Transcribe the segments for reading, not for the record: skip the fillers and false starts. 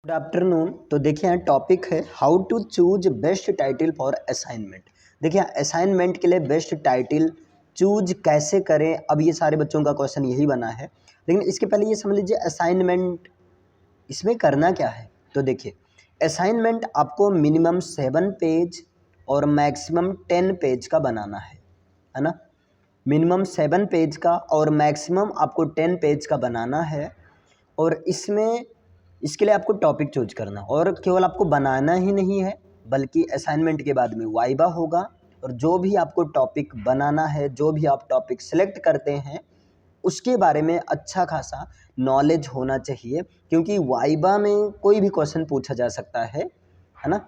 Good afternoon. तो देखिए यहाँ टॉपिक है how to choose best title for assignment. देखिए असाइनमेंट के लिए बेस्ट टाइटल चूज कैसे करें, अब ये सारे बच्चों का क्वेश्चन यही बना है। लेकिन इसके पहले ये समझ लीजिए असाइनमेंट इसमें करना क्या है। तो देखिए असाइनमेंट आपको मिनिमम 7 पेज और मैक्सिमम 10 पेज का बनाना है ना। मिनिमम 7 पेज का और मैक्सिमम आपको 10 पेज का बनाना है। और इसके लिए आपको टॉपिक चूज करना, और केवल आपको बनाना ही नहीं है बल्कि असाइनमेंट के बाद में वाइवा होगा। और जो भी आपको टॉपिक बनाना है, जो भी आप टॉपिक सेलेक्ट करते हैं, उसके बारे में अच्छा खासा नॉलेज होना चाहिए, क्योंकि वाइवा में कोई भी क्वेश्चन पूछा जा सकता है ना।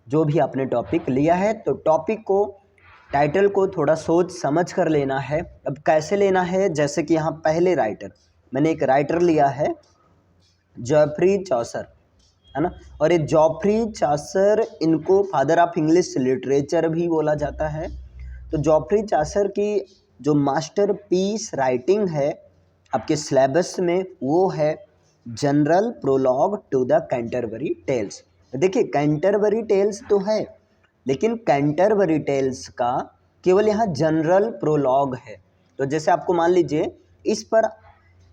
जो भी आपने टॉपिक लिया है तो टॉपिक को, टाइटल को थोड़ा सोच समझ कर लेना है। अब कैसे लेना है, जैसे कि यहाँ पहले राइटर, मैंने एक राइटर लिया है जॉफ्री चौसर, है ना। और ये जॉफ्री चौसर, इनको फादर ऑफ इंग्लिश लिटरेचर भी बोला जाता है। तो जॉफ्री चौसर की जो मास्टरपीस राइटिंग है आपके सिलेबस में, वो है general prologue to the Canterbury Tales. देखिए कैंटरबरी टेल्स तो है, लेकिन कैंटरबरी टेल्स का केवल यहाँ जनरल प्रोलॉग है। तो जैसे आपको मान लीजिए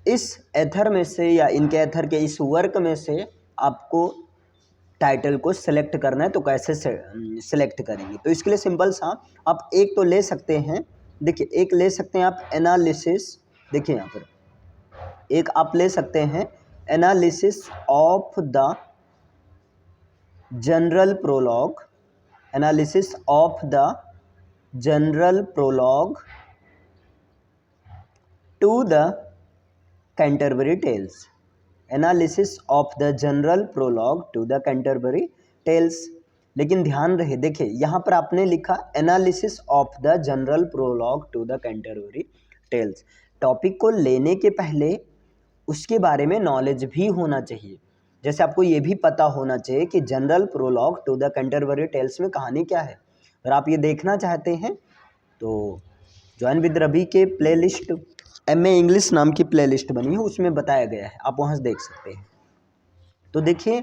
इस एथर में से या इनके एथर के इस वर्क में से आपको टाइटल को सिलेक्ट करना है, तो कैसे सिलेक्ट करेंगे। तो इसके लिए सिंपल सा आप एक तो ले सकते हैं, देखिए एक ले सकते हैं आप एनालिसिस। देखिए यहाँ पर एक आप ले सकते हैं analysis of the general prologue, analysis of the general prologue to the Canterbury Tales, analysis of the general prologue to the Canterbury Tales. लेकिन ध्यान रहे, देखिए यहाँ पर आपने लिखा analysis of the general prologue to the Canterbury Tales. Topic को लेने के पहले उसके बारे में नॉलेज भी होना चाहिए। जैसे आपको ये भी पता होना चाहिए कि general prologue to the Canterbury Tales में कहानी क्या है। अगर आप ये देखना चाहते हैं तो ज्वाइन विद रवि के प्लेलिस्ट MA इंग्लिश नाम की प्लेलिस्ट बनी है, उसमें बताया गया है, आप वहाँ से देख सकते हैं। तो देखिए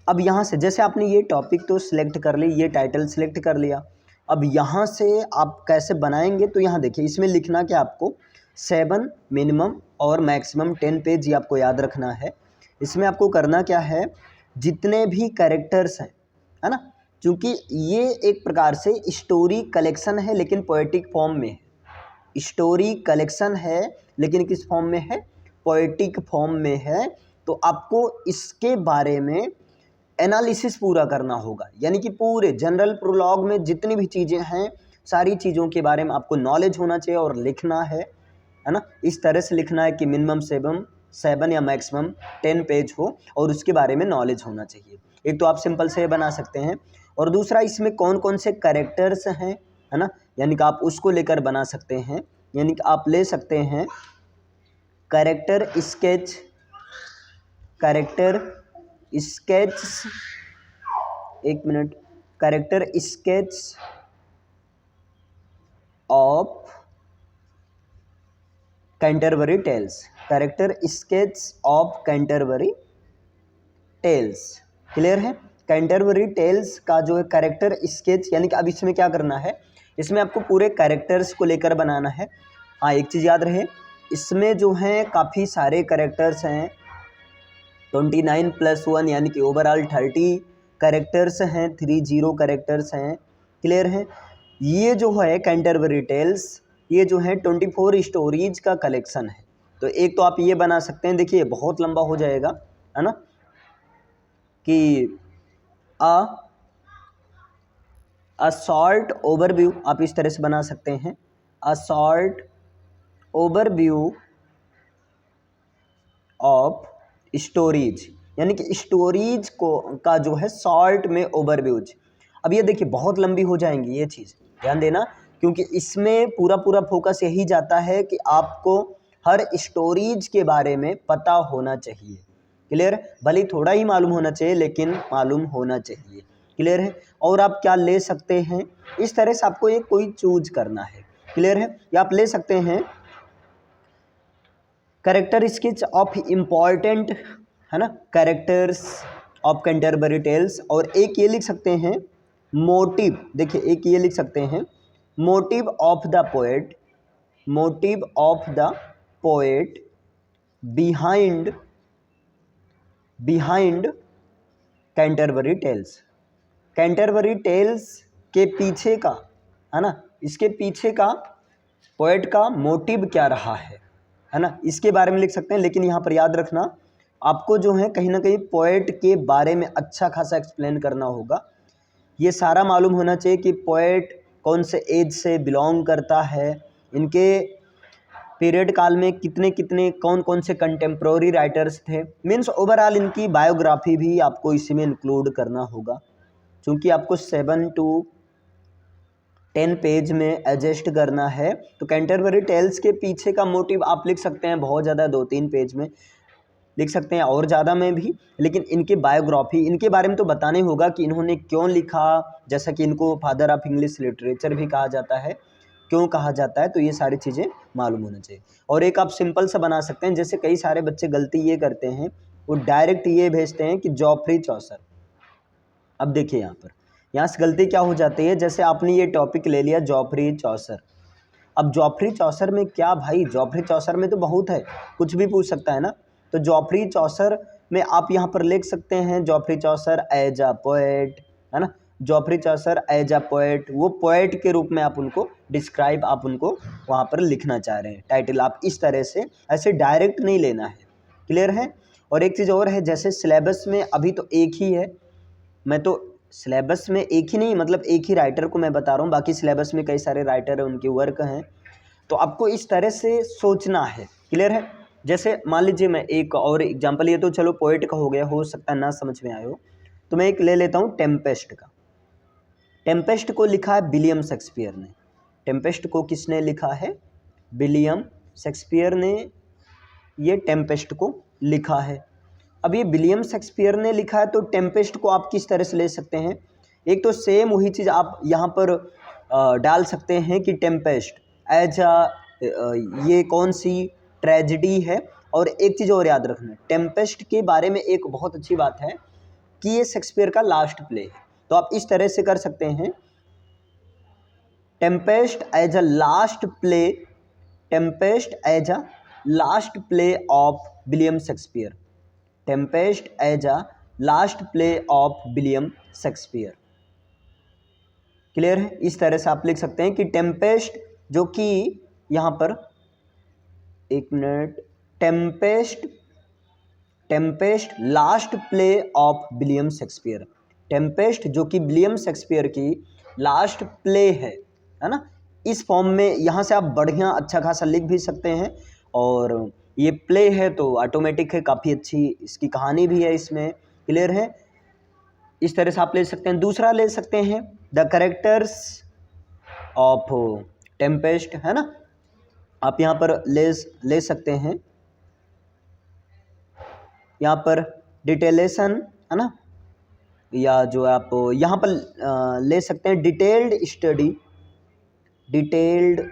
अब यहाँ से जैसे आपने ये टॉपिक तो सिलेक्ट कर ली, ये टाइटल सिलेक्ट कर लिया, अब यहाँ से आप कैसे बनाएंगे। तो यहाँ देखिए इसमें लिखना क्या आपको 7 मिनिमम और मैक्सिमम 10 पेज, ये आपको याद रखना है। इसमें आपको करना क्या है, जितने भी कैरेक्टर्स हैं, है ना, क्योंकि ये एक प्रकार से स्टोरी कलेक्शन है लेकिन पोएटिक फॉर्म में है। स्टोरी कलेक्शन है लेकिन किस फॉर्म में है, पोएटिक फॉर्म में है। तो आपको इसके बारे में एनालिसिस पूरा करना होगा, यानी कि पूरे जनरल प्रोलॉग में जितनी भी चीज़ें हैं, सारी चीज़ों के बारे में आपको नॉलेज होना चाहिए और लिखना है ना। इस तरह से लिखना है कि मिनिमम 7 या मैक्सिमम 10 पेज हो और उसके बारे में नॉलेज होना चाहिए। एक तो आप सिंपल से बना सकते हैं, और दूसरा इसमें कौन कौन से कैरेक्टर्स हैं, है ना, यानी कि आप उसको लेकर बना सकते हैं। यानी कि आप ले सकते हैं कैरेक्टर स्केच, एक minute, character sketch of Canterbury Tales, character sketch of Canterbury Tales. Clear है। कैंटरबरी टेल्स का जो है कैरेक्टर स्केच, यानी कि अब इसमें क्या करना है, इसमें आपको पूरे कैरेक्टर्स को लेकर बनाना है। हाँ एक चीज़ याद रहे, इसमें जो हैं काफ़ी सारे कैरेक्टर्स हैं, 29 + 1 यानी कि ओवरऑल 30 कैरेक्टर्स हैं, 30 कैरेक्टर्स हैं। क्लियर है। ये जो है कैंटरबरी टेल्स, ये जो है 24 स्टोरीज का कलेक्शन है। तो एक तो आप ये बना सकते हैं, देखिए बहुत लंबा हो जाएगा, है ना, कि अ शॉर्ट ओवरव्यू, आप इस तरह से बना सकते हैं, a short overview of stories, यानी कि स्टोरीज को का जो है शॉर्ट में ओवरव्यूज। अब ये देखिए बहुत लंबी हो जाएंगी, ये चीज़ ध्यान देना, क्योंकि इसमें पूरा फोकस यही जाता है कि आपको हर स्टोरीज के बारे में पता होना चाहिए। क्लियर है। भले थोड़ा ही मालूम होना चाहिए लेकिन मालूम होना चाहिए। क्लियर है। और आप क्या ले सकते हैं, इस तरह से आपको ये कोई चूज करना है। क्लियर है। या आप ले सकते हैं कैरेक्टर स्केच ऑफ इम्पॉर्टेंट, है ना, कैरेक्टर्स ऑफ कैंटरबरी टेल्स, और एक ये लिख सकते हैं मोटिव, देखिए एक ये लिख सकते हैं motive of the poet, motive of the poet behind Canterbury Tales. कैंटरबरी टेल्स के पीछे का, है ना, इसके पीछे का पोएट का मोटिव क्या रहा है ना, इसके बारे में लिख सकते हैं। लेकिन यहाँ पर याद रखना आपको जो है कहीं ना कहीं पोएट के बारे में अच्छा खासा एक्सप्लेन करना होगा। ये सारा मालूम होना चाहिए कि पोएट कौन से एज से बिलोंग करता है, इनके पीरियड काल में कितने कितने कौन कौन से कंटेम्प्रोरी राइटर्स थे, मीन्स ओवरऑल इनकी बायोग्राफी भी आपको इसी में इंक्लूड करना होगा। क्योंकि आपको 7 to 10 पेज में एडजस्ट करना है, तो कैंटरबरी टेल्स के पीछे का मोटिव आप लिख सकते हैं बहुत ज़्यादा, 2-3 पेज में लिख सकते हैं और ज़्यादा में भी। लेकिन इनकी बायोग्राफी, इनके बारे में तो बताने होगा कि इन्होंने क्यों लिखा, जैसा कि इनको फादर ऑफ इंग्लिश लिटरेचर भी कहा जाता है, क्यों कहा जाता है, तो ये सारी चीज़ें मालूम होना चाहिए। और एक आप सिंपल सा बना सकते हैं, जैसे कई सारे बच्चे गलती ये करते हैं, वो डायरेक्ट ये भेजते हैं कि जॉफ्री चौसर। अब देखिए यहाँ से गलती क्या हो जाती है, जैसे आपने ये टॉपिक ले लिया जॉफ्री चौसर। अब जॉफ्री चौसर में क्या भाई, जॉफ्री चौसर में तो बहुत है, कुछ भी पूछ सकता है ना। तो जॉफ्री चौसर में आप यहाँ पर लिख सकते हैं Geoffrey Chaucer as a poet, है ना, Geoffrey Chaucer as a poet, वो पोएट के रूप में आप उनको डिस्क्राइब, आप उनको वहाँ पर लिखना चाह रहे हैं टाइटल, आप इस तरह से, ऐसे डायरेक्ट नहीं लेना है। क्लियर है। और एक चीज़ और है, जैसे सिलेबस में अभी तो एक ही है, मैं तो सिलेबस में एक ही नहीं, मतलब एक ही राइटर को मैं बता रहा हूँ, बाकी सिलेबस में कई सारे राइटर हैं, उनके वर्क हैं, तो आपको इस तरह से सोचना है। क्लियर है। जैसे मान लीजिए मैं एक और एग्जांपल, ये तो चलो पोएट का हो गया, हो सकता है ना समझ में आए हो, तो मैं एक ले लेता हूँ टेम्पेस्ट का। टेम्पेस्ट को लिखा है विलियम शेक्सपियर ने। टेम्पेस्ट को किसने लिखा है? विलियम शेक्सपियर ने ये टेम्पेस्ट को लिखा है। अब ये विलियम शेक्सपियर ने लिखा है, तो टेम्पेस्ट को आप किस तरह से ले सकते हैं? एक तो सेम वही चीज़ आप यहाँ पर डाल सकते हैं कि टेम्पेस्ट एज ये कौन सी ट्रेजिडी है। और एक चीज़ और याद रखना, टेम्पेस्ट के बारे में एक बहुत अच्छी बात है कि ये शेक्सपियर का लास्ट प्ले है, तो आप इस तरह से कर सकते हैं Tempest as a last play, Tempest as a last play of William Shakespeare, Tempest as a last play of William Shakespeare. Clear है। इस तरह से आप लिख सकते हैं कि टेम्पेस्ट, जो कि यहाँ पर एक minute, Tempest last play of William Shakespeare, Tempest जो कि विलियम शेक्सपियर की लास्ट प्ले है ना, इस फॉर्म में यहाँ से आप बढ़िया अच्छा खासा लिख भी सकते हैं। और ये प्ले है तो ऑटोमेटिक है, काफ़ी अच्छी इसकी कहानी भी है इसमें। क्लियर है। इस तरह से आप ले सकते हैं। दूसरा ले सकते हैं द कैरेक्टर्स ऑफ टेम्पेस्ट, है ना, आप यहाँ पर ले सकते हैं, यहाँ पर डिटेलेशन, है ना, या जो आप यहाँ पर ले सकते हैं detailed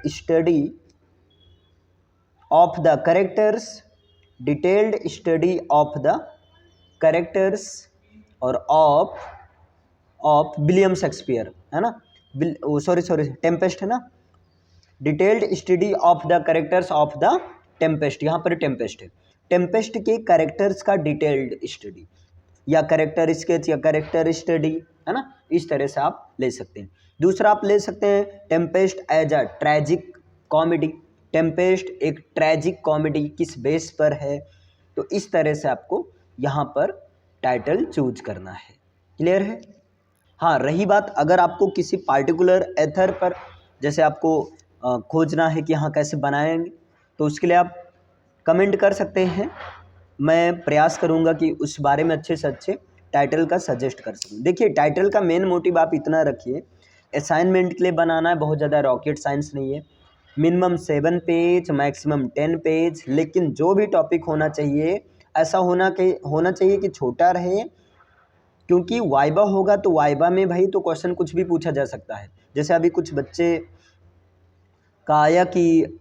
study of the characters, detailed study of the characters और ऑफ विलियम शेक्सपियर, है ना, सॉरी टेम्पेस्ट है ना, detailed study of the characters of the Tempest, यहाँ पर टेम्पेस्ट है, टेम्पेस्ट के कैरेक्टर्स का डिटेल्ड स्टडी या कैरेक्टर स्केच या कैरेक्टर स्टडी, है ना, इस तरह से आप ले सकते हैं। दूसरा आप ले सकते हैं Tempest as a tragic comedy, Tempest एक ट्रैजिक कॉमेडी किस बेस पर है, तो इस तरह से आपको यहाँ पर टाइटल चूज करना है। क्लियर है। हाँ, रही बात अगर आपको किसी पार्टिकुलर एथर पर जैसे आपको खोजना है कि हाँ कैसे बनाएंगे, तो उसके लिए आप कमेंट कर सकते हैं, मैं प्रयास करूँगा कि उस बारे में अच्छे से अच्छे टाइटल का सजेस्ट कर सकूँ। देखिए टाइटल का मेन मोटिव आप इतना रखिए, असाइनमेंट के लिए बनाना है, बहुत ज़्यादा रॉकेट साइंस नहीं है, मिनिमम 7 पेज मैक्सिमम 10 पेज, लेकिन जो भी टॉपिक होना चाहिए ऐसा होना चाहिए कि छोटा रहे, क्योंकि वाइबा होगा तो वाइबा में भाई तो क्वेश्चन कुछ भी पूछा जा सकता है। जैसे अभी कुछ बच्चे का आया कि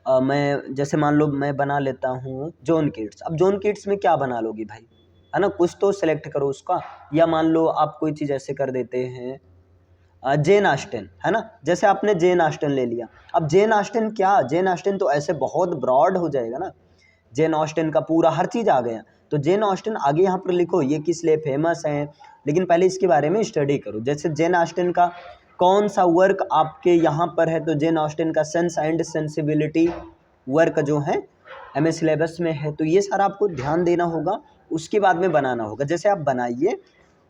मैं जैसे मान लो मैं बना लेता हूँ जॉन कीट्स, अब जॉन कीट्स में क्या बना लोगी भाई, है ना, कुछ तो सेलेक्ट करो उसका। या मान लो आप कोई चीज़ ऐसे कर देते हैं जेन ऑस्टिन, है ना, जैसे आपने जेन ऑस्टिन ले लिया। अब जेन ऑस्टिन क्या, जेन ऑस्टिन तो ऐसे बहुत ब्रॉड हो जाएगा ना, जेन ऑस्टिन का पूरा हर चीज़ आ गया। तो जेन ऑस्टिन आगे यहाँ पर लिखो ये किस लिए फेमस हैं, लेकिन पहले इसके बारे में स्टडी करो। जैसे जेन ऑस्टिन का कौन सा वर्क आपके यहाँ पर है, तो जेन ऑस्टिन का सेंस एंड सेंसिबिलिटी वर्क जो है एमए सिलेबस में है। तो ये सारा आपको ध्यान देना होगा, उसके बाद में बनाना होगा। जैसे आप बनाइए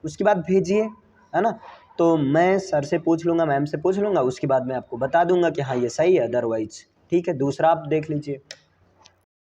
उसके बाद भेजिए, है ना। तो मैं सर से पूछ लूँगा, मैम से पूछ लूँगा, उसके बाद मैं आपको बता दूंगा कि हाँ ये सही है, अदरवाइज ठीक है दूसरा आप देख लीजिए।